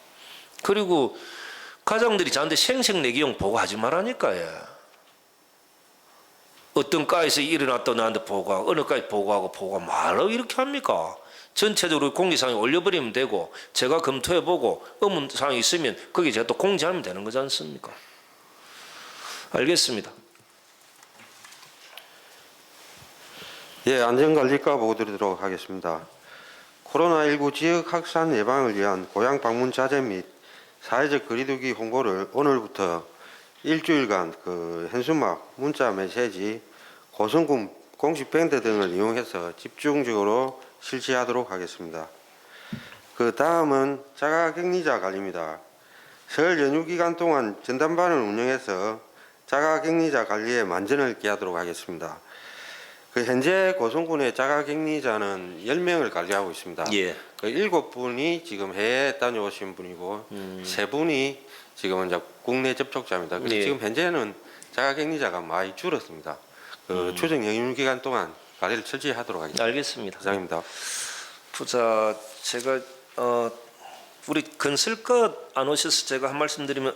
그리고 가장들이 저한테 생색내기용 보고하지 말라니까요. 어떤 과에서 일어났다 나한테 보고하고 어느 과에 보고하고 보고가 말로 이렇게 합니까? 전체적으로 공지사항에 올려버리면 되고 제가 검토해보고 의문사항이 있으면 거기에 제가 또 공지하면 되는 거지 않습니까? 알겠습니다. 예, 안전관리과 보고 드리도록 하겠습니다. 코로나19 지역 확산 예방을 위한 고향 방문 자제 및 사회적 거리두기 홍보를 오늘부터 일주일간 현수막, 문자 메시지, 고성군 공식 밴드 등을 이용해서 집중적으로 실시하도록 하겠습니다. 그 다음은 자가격리자 관리입니다. 설 연휴 기간 동안 전담반을 운영해서 자가격리자 관리에 만전을 기하도록 하겠습니다. 현재 고성군의 자가격리자는 10명을 관리하고 있습니다. 예. 7분이 지금 해외 다녀오신 분이고 3분이 지금은 이제 국내 접촉자입니다. 그래서 예. 지금 현재는 자가격리자가 많이 줄었습니다. 추석 연휴 기간 동안 관리를 철저히 하도록 하겠습니다. 알겠습니다. 이상입니다. 부자 제가 우리 건설과 안 오셔서 제가 한 말씀 드리면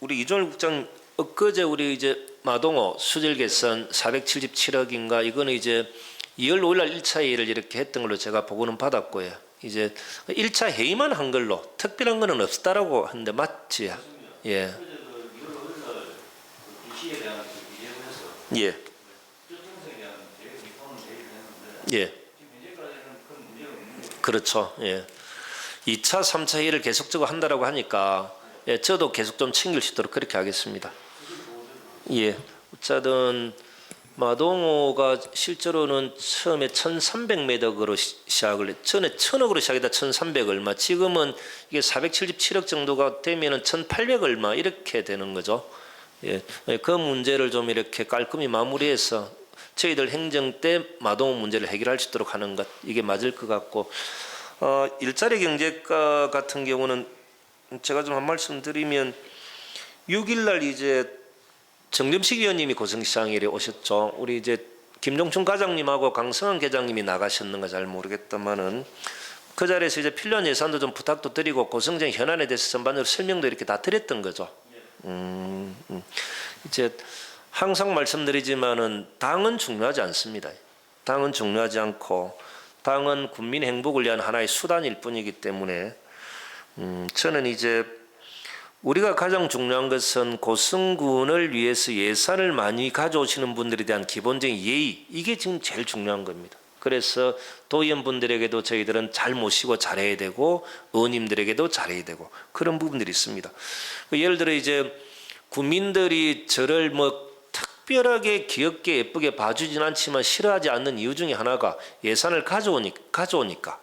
우리 이종일 국장 엊그제 우리 이제 마동호 수질 개선 477억인가 이거는 이제 2월 5일 날 1차 회의를 이렇게 했던 걸로 제가 보고는 받았고요. 이제 1차 회의만 한 걸로 특별한 거는 없다라고 하는데 맞지? 예. 예. 예. 그렇죠. 예. 2차, 3차 회의를 계속적으로 한다라고 하니까 예, 저도 계속 좀 챙길 수 있도록 그렇게 하겠습니다. 예. 어쨌든 마동호가 실제로는 처음에 1,300매덕으로 시작을 했. 전에 1,000억으로 시작했다 1,300 얼마. 지금은 이게 477억 정도가 되면은 1,800 얼마 이렇게 되는 거죠. 예. 그 문제를 좀 이렇게 깔끔히 마무리해서 저희들 행정 때 마동호 문제를 해결할 수 있도록 하는 것 이게 맞을 것 같고 일자리 경제과 같은 경우는 제가 좀 한 말씀 드리면 6일 날 이제 정점식 위원님이 고성시장에 오셨죠. 우리 이제 김종춘 과장님하고 강성환 계장님이 나가셨는가 잘 모르겠다만은 그 자리에서 이제 필요한 예산도 좀 부탁도 드리고 고성장 현안에 대해서 전반적으로 설명도 이렇게 다 드렸던 거죠. 이제 항상 말씀드리지만은 당은 중요하지 않습니다. 당은 중요하지 않고 당은 국민 행복을 위한 하나의 수단일 뿐이기 때문에 저는 이제 우리가 가장 중요한 것은 고성군을 위해서 예산을 많이 가져오시는 분들에 대한 기본적인 예의 이게 지금 제일 중요한 겁니다. 그래서 도의원분들에게도 저희들은 잘 모시고 잘해야 되고 의원님들에게도 잘해야 되고 그런 부분들이 있습니다. 예를 들어 이제 국민들이 저를 특별하게 귀엽게 예쁘게 봐주진 않지만 싫어하지 않는 이유 중에 하나가 예산을 가져오니까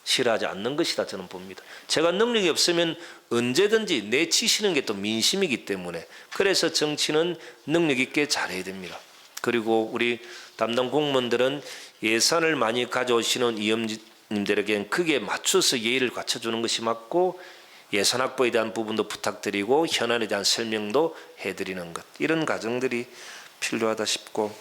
싫어하지 않는 것이다 저는 봅니다. 제가 능력이 없으면 언제든지 내치시는 게 또 민심이기 때문에 그래서 정치는 능력 있게 잘해야 됩니다. 그리고 우리 담당 공무원들은 예산을 많이 가져오시는 위원님들에게는 크게 맞춰서 예의를 갖춰주는 것이 맞고 예산 확보에 대한 부분도 부탁드리고 현안에 대한 설명도 해드리는 것 이런 과정들이 필요하다 싶고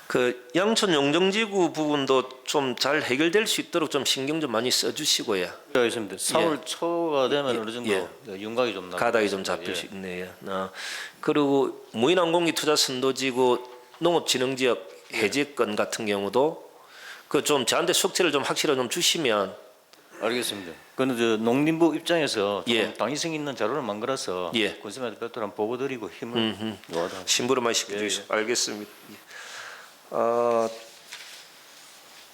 그 양천 용정지구 부분도 좀 잘 해결될 수 있도록 좀 신경 좀 많이 써주시고요. 알겠습니다. 4월 초가 되면 어느 정도 윤곽이 좀 가닥이 좀 잡힐 수 있네요. 그리고 무인항공기 투자 선도지구 농업진흥지역 해제권 같은 경우도 그 좀 저한테 숙제를 좀 확실하게 좀 주시면. 알겠습니다. 그런데 농림부 입장에서 좀 당위성 있는 자료를 만들어서 군수님한테 별도로 보고 드리고 힘을 요하다. 심부름 많이 시켜주시죠. 알겠습니다.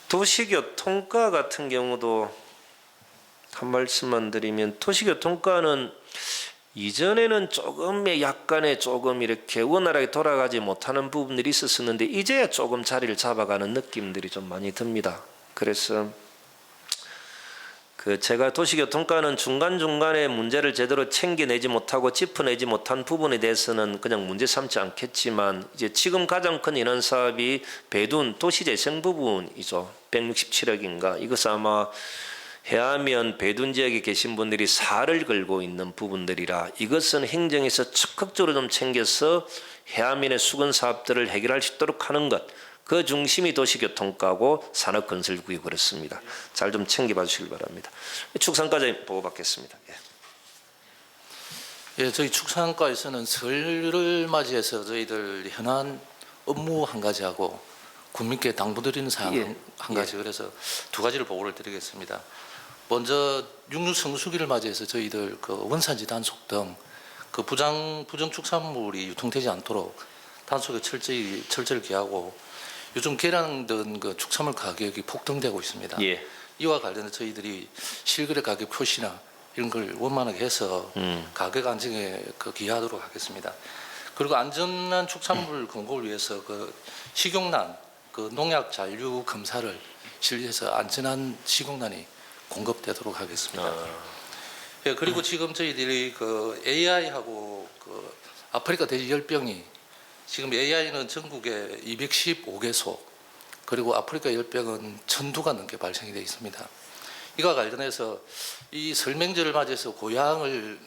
도시교통과 같은 경우도 한 말씀만 드리면 도시교통과는 이전에는 약간의 조금 이렇게 원활하게 돌아가지 못하는 부분들이 있었는데 이제야 조금 자리를 잡아가는 느낌들이 좀 많이 듭니다. 그래서 제가 도시교통과는 중간중간에 문제를 제대로 챙겨내지 못하고 짚어내지 못한 부분에 대해서는 그냥 문제 삼지 않겠지만 이제 지금 가장 큰 인원 사업이 배둔 도시재생 부분이죠. 167억인가. 이것은 아마 해안면 배둔 지역에 계신 분들이 살을 걸고 있는 부분들이라 이것은 행정에서 적극적으로 좀 챙겨서 해안면의 수건 사업들을 해결할 수 있도록 하는 것. 그 중심이 도시교통과고 산업건설구역 그렇습니다. 잘 좀 챙겨봐 주시길 바랍니다. 축산과장 보고받겠습니다. 예, 저희 축산과에서는 설을 맞이해서 저희들 현안 업무 한 가지하고 국민께 당부드리는 사항 한 가지 그래서 두 가지를 보고를 드리겠습니다. 먼저 육류 성수기를 맞이해서 저희들 원산지 단속 등 부정축산물이 유통되지 않도록 단속에 철저히 기하고 요즘 계란 등 그 축산물 가격이 폭등되고 있습니다. 예. 이와 관련해서 저희들이 실거래 가격 표시나 이런 걸 원만하게 해서 가격 안정에 기여하도록 하겠습니다. 그리고 안전한 축산물 공급을 위해서 그 식용란, 그 농약 잔류 검사를 실시해서 안전한 식용란이 공급되도록 하겠습니다. 예, 그리고 지금 저희들이 그 AI하고 그 아프리카 돼지 열병이 지금 AI는 전국에 215개소 그리고 아프리카 열병은 1,002가 넘게 발생이 되어 있습니다. 이와 관련해서 이 설 명절을 맞이해서 고향을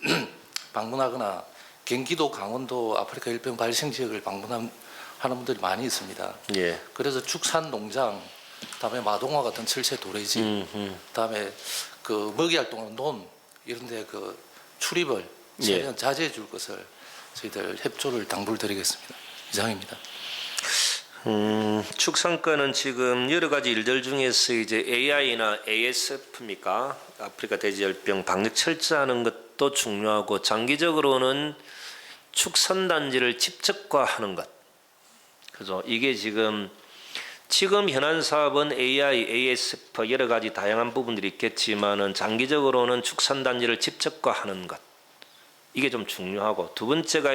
방문하거나 경기도, 강원도 아프리카 열병 발생 지역을 방문하는 분들이 많이 있습니다. 예. 그래서 축산 농장, 다음에 마동화 같은 철새 도래지, 다음에 그 먹이 활동하는 논 이런데 그 출입을 최대한 자제해 줄 것을 저희들 협조를 당부를 드리겠습니다. 이상입니다. 축산과는 지금 여러 가지 일들 중에서 이제 AI나 ASF입니까? 아프리카 돼지열병 방역 철저하는 것도 중요하고 장기적으로는 축산단지를 집적화하는 것. 그죠? 이게 지금 현안 사업은 AI, ASF 여러 가지 다양한 부분들이 있겠지만은 장기적으로는 축산단지를 집적화하는 것. 이게 좀 중요하고 두 번째가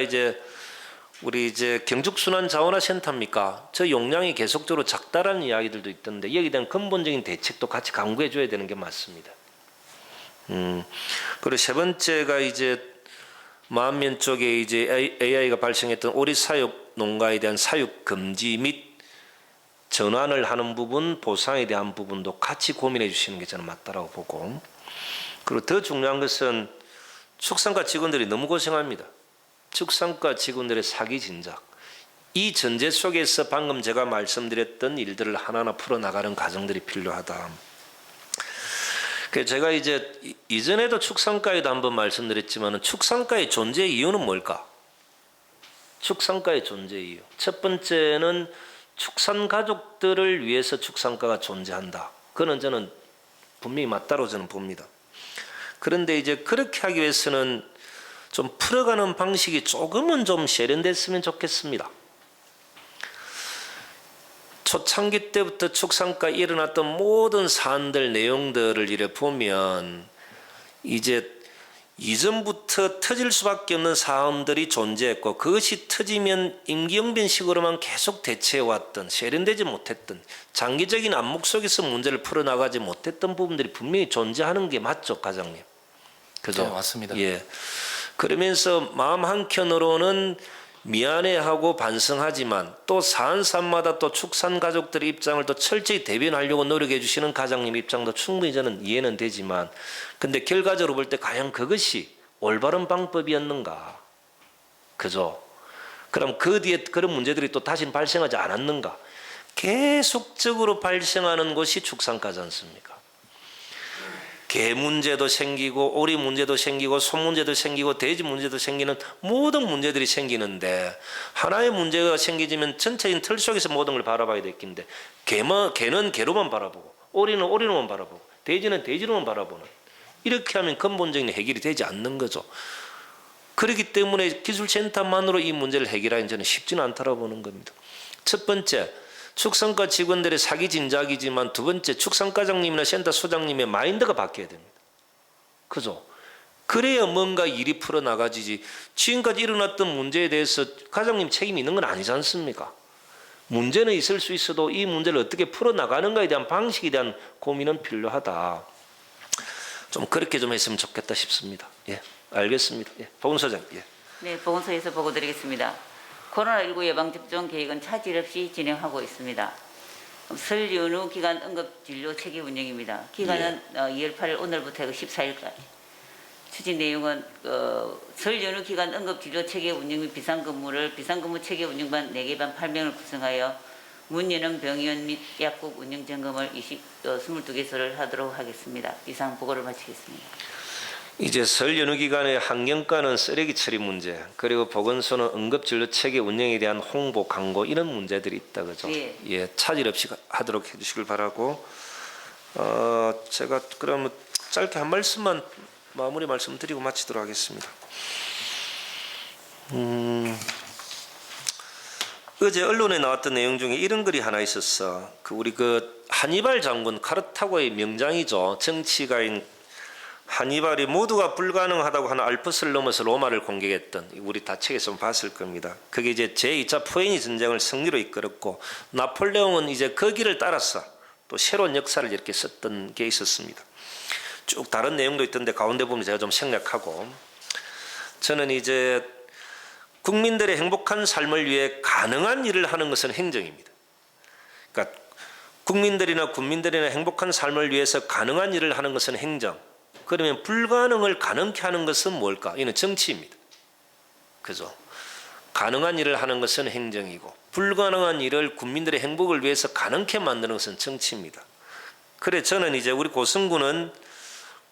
우리 경축순환자원화센터입니까? 저 용량이 계속적으로 작다라는 이야기들도 있던데 여기에 대한 근본적인 대책도 같이 강구해 줘야 되는 게 맞습니다. 그리고 세 번째가 마안면 쪽에 AI가 발생했던 오리 사육 농가에 대한 사육 금지 및 전환을 하는 부분, 보상에 대한 부분도 같이 고민해 주시는 게 저는 맞다라고 보고, 그리고 더 중요한 것은 축산과 직원들이 너무 고생합니다. 축산과 직원들의 사기 진작, 이 전제 속에서 방금 제가 말씀드렸던 일들을 하나하나 풀어나가는 과정들이 필요하다. 제가 이전에도 축산과에도 한번 말씀드렸지만 축산과의 존재 이유는 뭘까? 축산과의 존재 이유. 첫 번째는 축산 가족들을 위해서 축산과가 존재한다. 그거는 저는 분명히 맞다고 저는 봅니다. 그런데 그렇게 하기 위해서는 좀 풀어가는 방식이 조금은 좀 세련됐으면 좋겠습니다. 초창기 때부터 축산과에 일어났던 모든 사안들 내용들을 이래 보면 이전부터 터질 수밖에 없는 사안들이 존재했고 그것이 터지면 임기응변식으로만 계속 대처해왔던 세련되지 못했던 장기적인 안목 속에서 문제를 풀어나가지 못했던 부분들이 분명히 존재하는 게 맞죠, 과장님? 그죠? 네, 맞습니다. 예. 그러면서 마음 한켠으로는 미안해하고 반성하지만 또 사안사마다 또 축산 가족들의 입장을 또 철저히 대변하려고 노력해 주시는 과장님 입장도 충분히 저는 이해는 되지만 근데 결과적으로 볼 때 과연 그것이 올바른 방법이었는가? 그죠? 그럼 그 뒤에 그런 문제들이 또 다시는 발생하지 않았는가? 계속적으로 발생하는 것이 축산과지 않습니까? 개 문제도 생기고 오리 문제도 생기고 소 문제도 생기고 돼지 문제도 생기는 모든 문제들이 생기는데 하나의 문제가 생기지면 전체적인 틀 속에서 모든 걸 바라봐야 됐긴데 개는 개로만 바라보고 오리는 오리로만 바라보고 돼지는 돼지로만 바라보는 이렇게 하면 근본적인 해결이 되지 않는 거죠. 그렇기 때문에 기술센터만으로 이 문제를 해결하기는 저는 쉽지는 않다고 보는 겁니다. 첫 번째, 축산과 직원들의 사기 진작이지만 두 번째, 축산과장님이나 센터 소장님의 마인드가 바뀌어야 됩니다. 그죠? 그래야 뭔가 일이 풀어나가지지 지금까지 일어났던 문제에 대해서 과장님 책임이 있는 건 아니지 않습니까? 문제는 있을 수 있어도 이 문제를 어떻게 풀어나가는가에 대한 방식에 대한 고민은 필요하다. 좀 그렇게 좀 했으면 좋겠다 싶습니다. 예, 알겠습니다. 예, 보건소장. 예. 네, 보건소에서 보고드리겠습니다. 코로나19 예방접종 계획은 차질 없이 진행하고 있습니다. 설 연휴 기간 응급진료 체계 운영입니다. 기간은 2월 8일 오늘부터 14일까지. 추진 내용은 설 연휴 기간 응급진료 체계 운영 및 비상근무 체계 운영반 4개 반 8명을 구성하여 문 여는 병원 및 약국 운영 점검을 22개소를 하도록 하겠습니다. 이상 보고를 마치겠습니다. 설 연휴 기간에 환경과는 쓰레기 처리 문제, 그리고 보건소는 응급진료 체계 운영에 대한 홍보, 광고 이런 문제들이 있다, 그죠? 예. 예, 차질 없이 하도록 해주시길 바라고. 제가 그러면 짧게 한 말씀만 마무리 말씀드리고 마치도록 하겠습니다. 어제 언론에 나왔던 내용 중에 이런 글이 하나 있었어. 우리 하니발 장군 카르타고의 명장이죠. 정치가인 하니발이 모두가 불가능하다고 하는 알프스를 넘어서 로마를 공격했던, 우리 다 책에서 봤을 겁니다. 그게 이제 제2차 포에니 전쟁을 승리로 이끌었고, 나폴레옹은 이제 그 길을 따라서 또 새로운 역사를 이렇게 썼던 게 있었습니다. 쭉 다른 내용도 있던데 가운데 보면 제가 좀 생략하고, 저는 이제 국민들의 행복한 삶을 위해 가능한 일을 하는 것은 행정입니다. 그러니까 국민들이나 군민들이나 행복한 삶을 위해서 가능한 일을 하는 것은 행정. 그러면 불가능을 가능케 하는 것은 뭘까? 이는 정치입니다. 그죠? 가능한 일을 하는 것은 행정이고, 불가능한 일을 국민들의 행복을 위해서 가능케 만드는 것은 정치입니다. 그래 저는 이제 우리 고성군은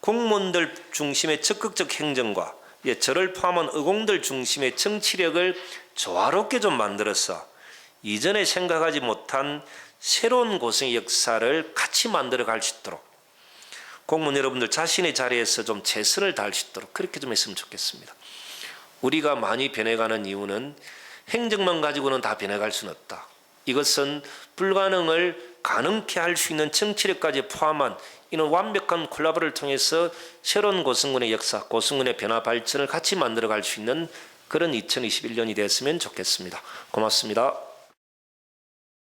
공무원들 중심의 적극적 행정과 저를 포함한 의공들 중심의 정치력을 조화롭게 좀 만들어서 이전에 생각하지 못한 새로운 고성의 역사를 같이 만들어 갈 수 있도록, 공무원 여러분들 자신의 자리에서 좀 최선을 다할 수 있도록 그렇게 좀 했으면 좋겠습니다. 우리가 많이 변해가는 이유는 행정만 가지고는 다 변해갈 수는 없다. 이것은 불가능을 가능케 할 수 있는 정치력까지 포함한 이런 완벽한 콜라보를 통해서 새로운 고성군의 역사, 고성군의 변화 발전을 같이 만들어 갈 수 있는 그런 2021년이 됐으면 좋겠습니다. 고맙습니다.